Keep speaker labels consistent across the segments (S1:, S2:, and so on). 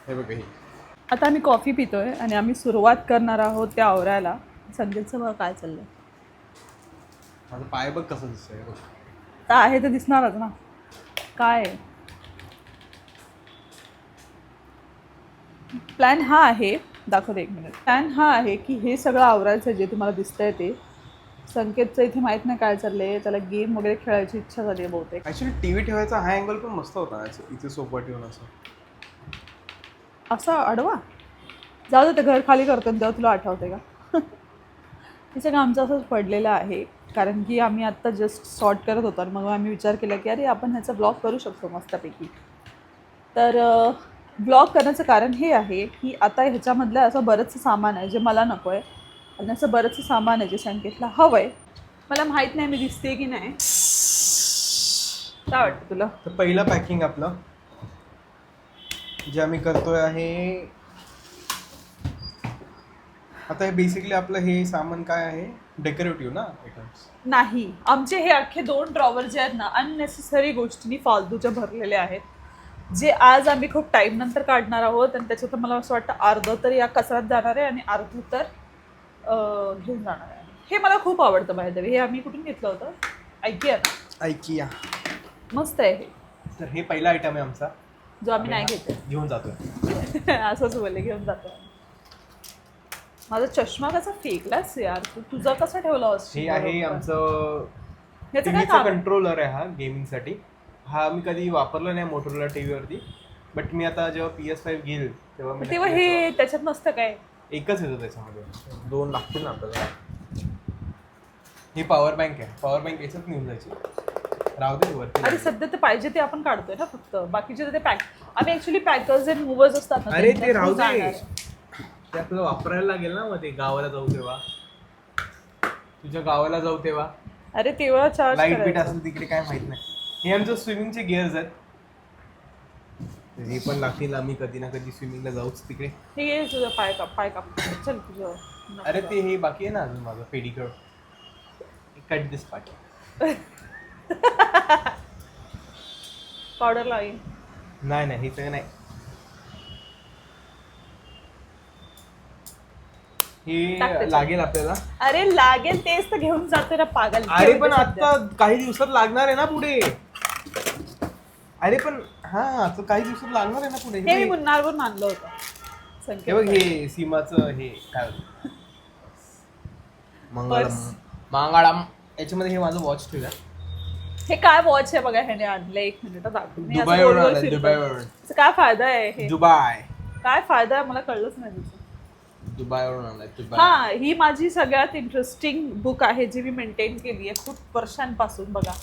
S1: हे बघ हे.
S2: आता आम्ही कॉफी पितोय आणि आम्ही सुरुवात करणार आहोत त्या आवरायला. संकेतचं बघ काय चाललंय.
S1: माझा पाय बघ कसं दिसतोय बघ.
S2: तर आहे ते दिसणारच ना. काय प्लॅन हा आहे, दाखवते एक मिनिट. प्लॅन हा आहे की हे सगळं आवरायचं जे तुम्हाला दिसतंय ते. संकेतचं इथे माहीत नाही काय चाललंय, त्याला गेम वगैरे खेळायची इच्छा झाली आहे बहुतेक.
S1: ॲक्च्युली टीव्ही ठेवायचा हा अँगल पण मस्त होता इथे सोफा ठेवून असं.
S2: असा अडवा जाऊ दे, ते घर खाली करतो तेव्हा तुला आठवते का. हे सगळं आमचं असंच पडलेलं आहे कारण की आम्ही आत्ता जस्ट सॉर्ट करत होतो आणि मग आम्ही विचार केला की अरे आपण ह्याचा ब्लॉग करू शकतो मस्तपैकी. तर ब्लॉग करण्याचं कारण हे आहे की आता ह्याच्यामधलं असं बरंचसं सामान आहे जे मला नको आहे आणि असं बरंचसं सामान आहे जे संकेतला हवं आहे. मला माहीत नाही मी दिसते की नाही. काय वाटतं तुला?
S1: तर पहिलं पॅकिंग आपलं जे आम्ही करतोय आहे आता हे बेसिकली आपलं हे सामान काय आहे, डेकोरेटिव्ह ना आयटम्स.
S2: नाही, आमचे हे अख्खे 2 ड्रॉवर जे आहेत ना अननेसेसरी गोष्टींनी फालतूच्या भरलेले आहेत, जे आज आम्ही खूप टाईम नंतर काढणार आहोत आणि त्याच्यात मला असं वाटतं अर्ध तर या कचऱ्यात जाणार आहे आणि अर्ध तर घेऊन जाणार आहे. हे मला खूप आवडतं बाय द वे. हे आम्ही कुठून घेतलं होतं? IKEA ना.
S1: IKEA.
S2: मस्त आहे हे.
S1: तर हे पहिला आयटम आहे आमचा
S2: जो आम्ही नाही घेतोय.
S1: घेऊन जातोय.
S2: असंच बोलले घेऊन जातो. माझा चष्मा कसा फेकलाच यार, तू तुझा कसा ठेवला
S1: हे आहे आमचं
S2: ह्याचं काय
S1: टीव्हीचा
S2: काम?
S1: कंट्रोलर आहे हा गेमिंगसाठी. हा मी कधी वापरला नाही मोटोरोला टीव्हीवरती, बट मी आता जेव्हा PS5 घेईल तेव्हा मी
S2: तेव्हा हे त्याच्यात नसतं काय?
S1: एकच येतो त्याच्यामध्ये, 2 लागतील ना आपल्याला. ही पॉवर बँक आहे, पॉवर बँक याच्यात घेऊन जायची. राहू दे वरती.
S2: अरे सध्या ते पाहिजे ते आपण काढतोय ना फक्त, बाकीचे ते पॅक आम्ही ऍक्च्युली पॅकर्स अँड मूवर्स असतात ना.
S1: अरे ते राहू दे, ते आपल्याला वापरायला लागेल ना. मग ते गावाला जाऊ तेव्हा, तुझ्या गावाला जाऊ तेव्हा,
S2: अरे तेव्हा चार्ज
S1: लाईट बीट असेल तिकडे काय माहित नाही. हे आमचं स्विमिंगचे गिअर्स आहेत, हे पण लागतील. आम्ही कधी ना कधी स्विमिंगला जाऊच तिकडे.
S2: हे घे तुझं पाय काप चल तुझं.
S1: अरे ते हे बाकी आहे ना अजून माझं पेडिक्युअर. कट दिस पार्ट.
S2: पावडर लावीन.
S1: नाही हे सगळं नाही. हे लागेल आपल्याला.
S2: अरे लागेल तेच तर घेऊन जातोय ना पागल.
S1: अरे पण आता काही दिवसात लागणार आहे ना पुढे. अरे पण हा आता काही दिवसात लागणार आहे ना पुढे.
S2: हे मी मुन्नारवरून आणलं होतं.
S1: हे बघ हे सीमाचं हे काय मंगळम याच्यामध्ये हे माझं वॉच ठेवलं.
S2: हे काय वॉच आहे बघा, ह्याने आणलं. 1 मिनिट दाखवून.
S1: दुबईवरून
S2: काय फायदा आहे हे?
S1: दुबई
S2: काय फायदा आहे मला कळलंच नाही तुझं.
S1: दुबईवरून आलाय.
S2: हा, ही माझी सगळ्यात इंटरेस्टिंग बुक आहे जी मी मेंटेन केली आहे खूप वर्षांपासून. बघा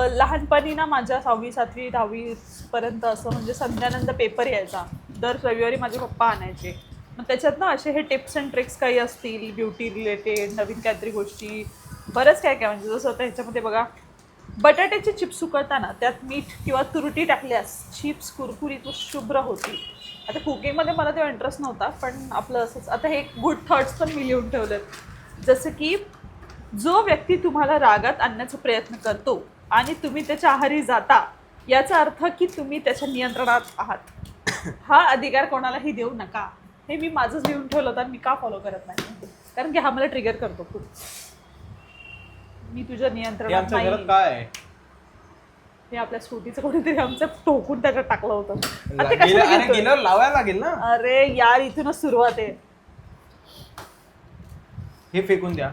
S2: लहानपणी ना माझ्या 6वी 7वी 10वी पर्यंत असं म्हणजे संध्यानंतर पेपर यायचा. दर रविवारी माझे पप्पा आणायचे. मग त्याच्यात ना असे हे टिप्स अँड ट्रिक्स काही असतील, ब्युटी रिलेटेड नवीन काहीतरी गोष्टी, बरंच काय काय. म्हणजे जसं आता ह्याच्यामध्ये बघा, बटाट्याची चिप्स सुकवताना त्यात मीठ किंवा तुरटी टाकल्यास चिप्स कुरकुरीत व शुभ्र होती. आता कुकिंगमध्ये मला तेव्हा इंटरेस्ट नव्हता, पण आपलं असंच. आता हे गुड थॉट्स पण मी लिहून ठेवलेत, जसं की जो व्यक्ती तुम्हाला रागात आणण्याचा प्रयत्न करतो आणि तुम्ही त्याच्या आहारी जाता, याचा अर्थ की तुम्ही त्याच्या नियंत्रणात आहात. हा अधिकार कोणालाही देऊ नका. हे मी माझंच लिहून ठेवलं होतं आणि मी का फॉलो करत नाही, कारण की हा मला ट्रिगर करतो खूप. मी तुझ्या नियंत्रणात नाही.
S1: काय आहे
S2: हे आपल्या स्कूटीचं कोणीतरी आमचं टोकून त्याच्यात टाकलं होतं.
S1: गेल्यावर लावायला लागेल ना.
S2: अरे यार इथूनच सुरुवात आहे.
S1: हे फेकून द्या,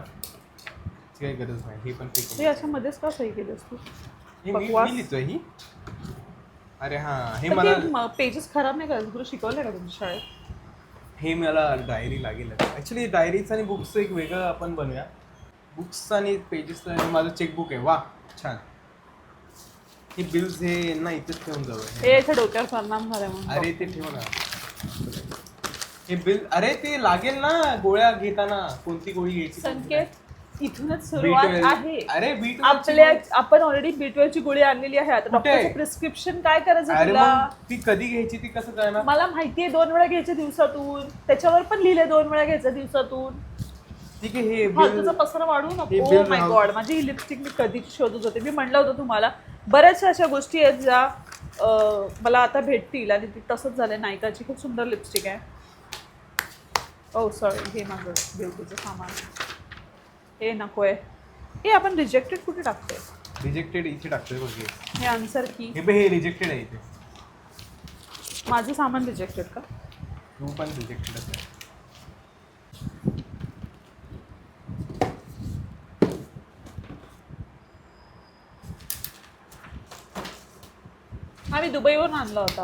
S1: काही गरज नाही. हे पण फेकून.
S2: हे अशा मध्येच का सही केलंस तू?
S1: मी लिहितोय ही. अरे हा हे मला
S2: पेजेस खराब नाही करायचं. तुला शिकवलंय का तुमच्या शाळेत?
S1: हे मला डायरी लागेल. ऍक्च्युली डायरीचं आणि बुक्सचं एक वेगळं आपण बनवूया. बुक्स आणि पेजेसचं आणि माझं चेकबुक आहे. वा छान. हे बिल्स हे ना इथेच ठेवून जाऊ.
S2: हे इथे डोक्यावर परिणाम झाला म्हणून.
S1: अरे ते ठेव ना हे बिल. अरे ते लागेल ना गोळ्या घेताना, कोणती गोळी घ्यायची.
S2: संकेत इथूनच सुरुवात आहे.
S1: अरे
S2: आपण ऑलरेडी B12 ची गोळी आणलेली आहे. आता डॉक्टरचं प्रिस्क्रिप्शन काय करायचं तुला?
S1: ती कधी घ्यायची ती कसं कळणार?
S2: मला माहितीये 2 वेळा घ्यायच्या दिवसातून. त्याच्यावर पण लिहिलंय 2 वेळा घ्यायच्या दिवसातून.
S1: ठीक आहे. हे
S2: फालतूचा पसारा वाढू नको. ओ माय गॉड, माझी ही लिपस्टिक मी कधीची शोधत होते. मी म्हणलं होतं तुम्हाला बऱ्याचशा अशा गोष्टी आहेत ज्या मला आता भेटतील आणि ती तसंच झालं. नायकाची खूप सुंदर लिपस्टिक आहे. ओ सॉरी, हे माझं ब्युटीचं सामान हे नको आहे. हे आपण रिजेक्टेड कुठे टाकतोय?
S1: रिजेक्टेड इथे टाकतोय बघ.
S2: हे आन्सर की
S1: हे रिजेक्टेड आहे इथे.
S2: माझं सामान रिजेक्टेड का?
S1: तू पण रिजेक्टेडच आहे.
S2: हा मी दुबईवरून आणला होता.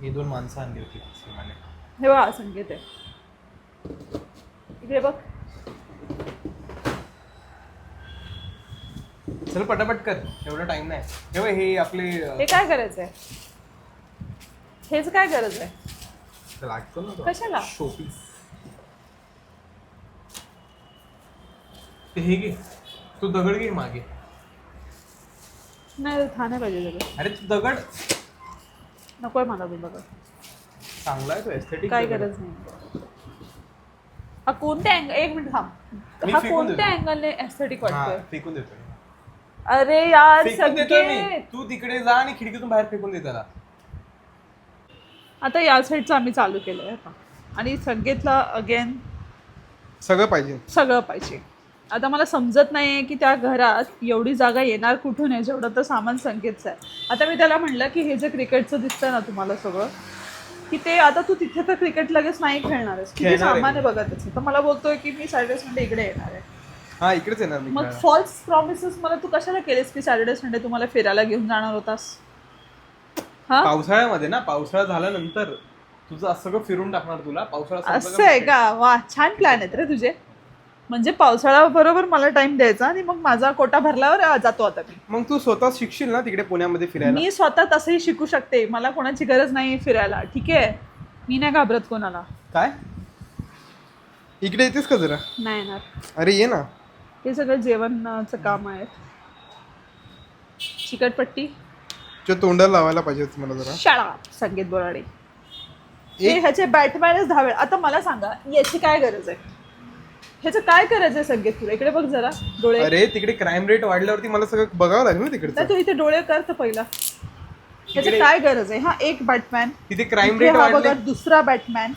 S1: ही 2 माणसं आणली होती सीमाने.
S2: हे बघा संकेत आहे. इकडे बघ.
S1: चल पटापट कर, एवढा टाइम नाही. तेव्हा हे आपले
S2: हे काय करायचंय? हेच काय गरज आहे?
S1: लागतो ना तो
S2: कशाला?
S1: शोपीस. ते हे घे, तू दगड घे मागे.
S2: नाही था नाही पाहिजे दगड.
S1: अरे तू दगड
S2: नकोय मला तो दगड.
S1: चांगला आहे तो एस्थेटिक.
S2: काय गरज नाही. हा कोणत्या अँगल, एक मिनिट थांब.
S1: मी
S2: हा
S1: फेकून
S2: कोणत्या
S1: देतो.
S2: अँगलने एस्थेटिक वाटतोय?
S1: फेकून देतोय.
S2: अरे यार
S1: फेकून देतोय
S2: संकेत.
S1: मी. तू तिकडे जा आणि खिडकीतून बाहेर फेकून दे त्याला.
S2: आता या साईडचं आम्ही चालू केलंय आता. आणि संकेतला अगेन
S1: सगळं पाहिजे.
S2: सगळं पाहिजे. आता मला समजत नाही की त्या घरात एवढी जागा येणार कुठून आहे, जेवढं तर सामान संकेतचं आहे. आता मी त्याला म्हणलं की हे जे क्रिकेटचं दिसतंय ना तुम्हाला सगळं, की ते आता तू तिथे तर क्रिकेट लगेच नाही खेळणार आहेस. किती
S1: खेळणार आहे
S2: सामान आहे बघा त्याचं. तर मला बोलतोय की मी सॅटर्डे संडे इकडे येणार आहे.
S1: हा इकडेच येणार मी.
S2: मग फॉल्स प्रॉमिसेस मला तू कशाला केलेस की सॅटर्डे संडे तुम्हाला फिरायला घेऊन जाणार होतास? हा
S1: पावसाळ्यामध्ये ना, पावसाळा झाल्यानंतर तुझं असं सगळं फिरून टाकणार तुला. पावसाळा संपला
S2: असं आहे
S1: मग
S2: का? वा, छान प्लॅन आहेत रे तुझे. म्हणजे पावसाळा बरोबर मला टाइम द्यायचा आणि मग माझा कोटा भरल्यावर जातो आता मी.
S1: मग तू स्वतः शिकशील ना तिकडे पुण्यामध्ये फिरायला.
S2: मी स्वतः तसंही शिकू शकते. मला कोणाची गरज नाही फिरायला. ठीक आहे, मी नाही घाबरत कोणाला.
S1: काय इकडे येतेस का जरा?
S2: नाही येणार.
S1: अरे ये ना.
S2: हे सगळं जेवणाचं काम आहे. चिकटपट्टी
S1: तुझ्या तोंडाला लावायला पाहिजे होतं मला जरा.
S2: शाळा संकेत बोराडे. हे ह्याचे बॅटमॅनच धावेल. आता मला सांगा याची काय गरज आहे? ह्याचं काय करायचंय संकेत तुला? इकडे बघ जरा डोळे.
S1: अरे तिकडे क्राईम रेट वाढल्यावरती मला सगळं बघावं लागेल ना तिकडे.
S2: नाही, तू इथे डोळे कर तर पहिला. ह्याचं काय गरज आहे? हा एक बॅटमॅन,
S1: तिथे क्राईम
S2: इथे
S1: रेट
S2: हा
S1: वाढले.
S2: बघा दुसरा बॅटमॅन.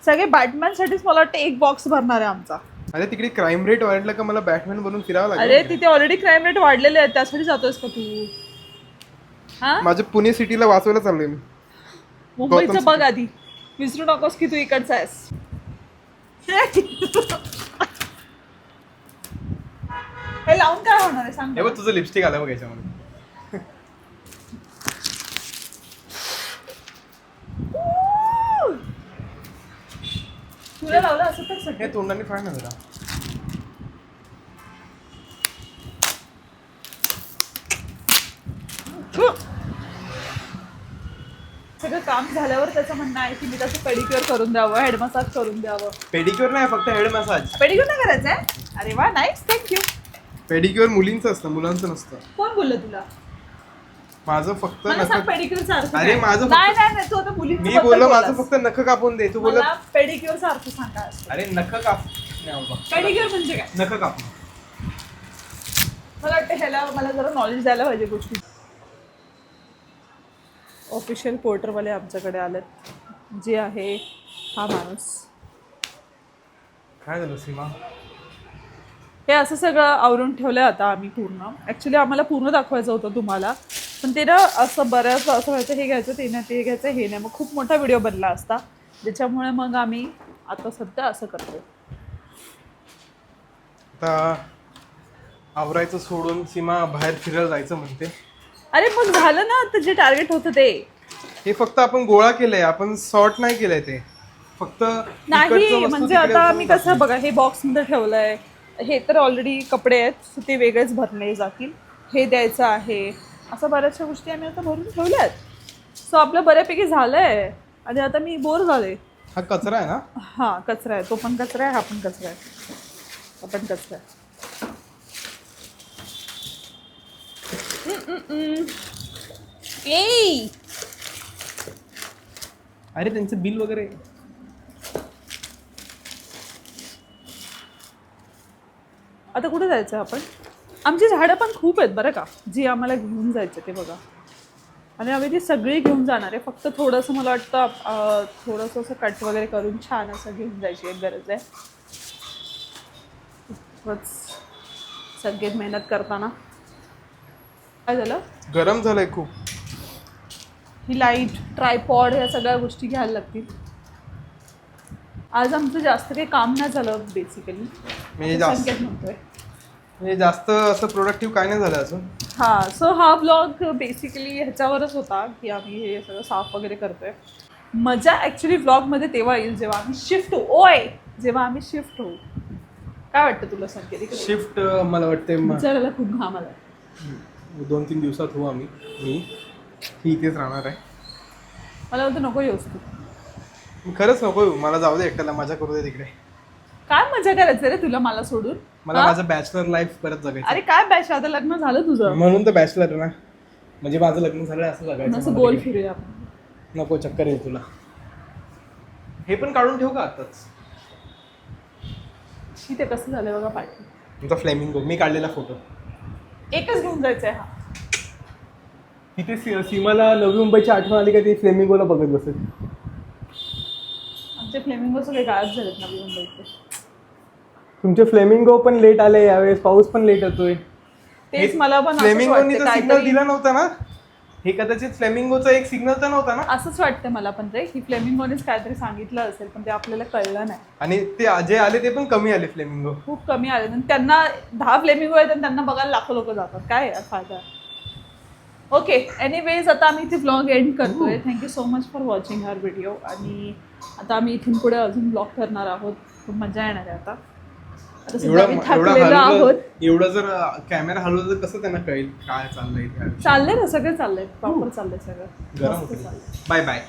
S2: सगळे बॅटमॅन साठीच मला वाटतं एक बॉक्स भरणार आहे आमचा.
S1: अरे तिकडे क्राईम रेट वाढलं का मला बॅटमॅन बनून फिरावं
S2: अरे
S1: लागेल.
S2: तिथे ऑलरेडी क्राईम रेट वाढलेले आहेत, त्यासाठी जातोयस का तू? हा
S1: माझ्या पुणे सिटीला वाचवायला चाललोय मी.
S2: मुंबईचं बघ आधी. विसरू नकोस की तू इकडचा आहेस. हे लावून काय होणार आहे सांग
S1: हे बघ
S2: मला.
S1: तुझं लिपस्टिक आलं बघ याच्यामध्ये.
S2: तुला लावलं असं तर
S1: हे तोंडाने फाड ना जरा.
S2: सगळं काम झाल्यावर त्याचं म्हणणं आहे की मी त्याचं पेडिक्युअर करून द्यावं, हेड मसाज करून द्यावं.
S1: पेडिक्युअर नाही, फक्त हेड मसाज.
S2: पेडिक्युअर नाही करायचंय? अरे वा, नाईस, थँक्यू.
S1: पेडिक्युअर मुलींचं असतं, मुलांचं नसतं.
S2: कोण बोललं तुला?
S1: माझं फक्त
S2: मला सांग
S1: नख.
S2: पेडिक्युअरचा अर्थ
S1: अरे
S2: काय?
S1: माझं
S2: नाही नाही नाही, तू आता मुलींचं
S1: मी
S2: बद्दल
S1: बोललो माझं
S2: बोललास.
S1: फक्त नख कापून दे. तू बोलत
S2: मला पेडिक्युअरचा अर्थ सांग काय असतो.
S1: अरे नख काप नाही बाबा.
S2: पेडिक्युअर म्हणजे काय?
S1: नख काप.
S2: मला वाटतं ह्याला मला जरा नॉलेज द्यायला पाहिजे गोष्टी. ऑफिशियल पोर्टरवाले आमच्याकडे आलेत, जे आहे हा माणूस.
S1: काय झालं सीमा?
S2: हे असं सगळं आवरून ठेवलं आहे आता आम्ही पूर्ण. ॲक्च्युली आम्हाला पूर्ण दाखवायचं होतं तुम्हाला, पण ते ना असं बऱ्याच असं व्हायचं, हे घ्यायचं ते नाही, ते घ्यायचं हे नाही, मग खूप मोठा व्हिडिओ बनला असता. ज्याच्यामुळे मग आम्ही आता सध्या असं करतो.
S1: आता आवरायचं सोडून सीमा बाहेर फिरायला जायचं म्हणते.
S2: अरे मग झालं ना आता जे टार्गेट होतं ते.
S1: हे फक्त आपण गोळा केलंय, आपण सॉर्ट नाही केलंय. ते फक्त
S2: नाही
S1: इकडचं वस्तू
S2: म्हणजे
S1: तिकडे
S2: आता
S1: उचलून
S2: मी कसं
S1: टाकली.
S2: बघा हे बॉक्समध्ये ठेवलंय. हे तर ऑलरेडी कपडे आहेत, सो ते वेगळेच भरले जातील. हे द्यायचं आहे, असं बऱ्याचशा गोष्टी आम्ही आता भरून ठेवल्या आहेत. सो आपलं बऱ्यापैकी झालंय. आणि आता मी बोर झाले.
S1: हा कचरा आहे ना?
S2: हा कचरा आहे, तो पण कचरा आहे, हा पण कचरा आहे, हा पण कचरा आहे. ए
S1: अरे त्यांचं बिल वगैरे.
S2: आता कुठे जायचं आपण? आमची झाडं पण खूप आहेत बरं का, जी आम्हाला घेऊन जायचं ते बघा. आणि आम्ही ती सगळी घेऊन जाणार आहे. फक्त थोडंसं मला वाटतं थोडंसं असं कट वगैरे करून छान असं घेऊन जायची एक गरज आहे. खूपच सगळी मेहनत करताना काय झालं,
S1: गरम झालंय खूप.
S2: ही लाईट, ट्रायपॉड, ह्या सगळ्या गोष्टी घ्यायला लागतील. आज आमचं जास्त काही काम नाही झालं बेसिकली.
S1: म्हणजे जास्त
S2: संकेत म्हणतोय.
S1: म्हणजे जास्त असं प्रोडक्टिव्ह काय नाही झालं अजून.
S2: हां, सो हा ब्लॉग बेसिकली ह्याच्यावरच होता की आम्ही हे सगळं साफ वगैरे करतोय. मजा ॲक्च्युली ब्लॉगमध्ये तेव्हा येईल जेव्हा आम्ही शिफ्ट होऊ. जेव्हा आम्ही शिफ्ट होऊ. काय वाटतं तुला संकेत?
S1: शिफ्ट मला वाटते
S2: विचारायला खूप घाम आला.
S1: 2-3 दिवसात होऊ आम्ही. ही इथेच राहणार आहे.
S2: मला वाटतं नको येऊस तू.
S1: मी खरंच नको येऊ, मला जाऊ दे एकट्याला, मजा करू दे तिकडे.
S2: काय मजा करायचं रे तुला मला सोडून?
S1: मला माझं बॅचलर लाईफ परत जगायचं.
S2: अरे काय बॅच, आता लग्न झालं तुझं.
S1: म्हणून तर बॅचलर ना, म्हणजे माझं लग्न झालं असं जगायचं.
S2: असं गोल फिरूया आपण.
S1: नको, चक्कर येईल तुला. हे पण काढून ठेवू का आताच?
S2: इथे कसं झालं बघा पाठी.
S1: तुमचा फ्लेमिंगो मी काढलेला फोटो
S2: एकच घेऊन जायचंय. हा
S1: तिथे सीमाला नवी मुंबईची आठवण आली का ती फ्लेमिंगोला बघत बसेल.
S2: आमचे फ्लेमिंगो सगळे गायब झालेत नवी मुंबईचे.
S1: तुमचे फ्लेमिंगो पण लेट आले यावेळेस, पाऊस पण लेट होतोय.
S2: तेच मला पण असंच
S1: फ्लेमिंगोनी
S2: वाटतं,
S1: तर सिग्नल
S2: काहीतरी
S1: दिला नव्हता ना. हे कदाचित फ्लेमिंगोचा एक सिग्नल तर नव्हता ना.
S2: असंच वाटतं मला पण रे, की फ्लेमिंगोनेच काहीतरी सांगितलं असेल पण ते आपल्याला कळलं नाही.
S1: आणि ते जे आले ते पण कमी आले फ्लेमिंगो.
S2: खूप कमी आले. आणि त्यांना 10 फ्लेमिंगो आहेत आणि त्यांना बघायला लाखो लोक जातात. काय यार फायदा. ओके, एनिवेज आता आम्ही इथे व्लॉग एंड करतोय. Thank you so much for watching her video. आणि आता आम्ही इथून पुढे अजून व्लॉग करणार आहोत. खूप मजा येणार आहे आता. आता सध्या आम्ही थकलेलो आहोत.
S1: एवढं जर कॅमेरा हलवलं तर कसं त्यांना कळेल काय चाललंय.
S2: चाललंय ना, सगळं चाललंय, प्रॉपर चाललंय सगळं.
S1: गरम होतं. Bye bye.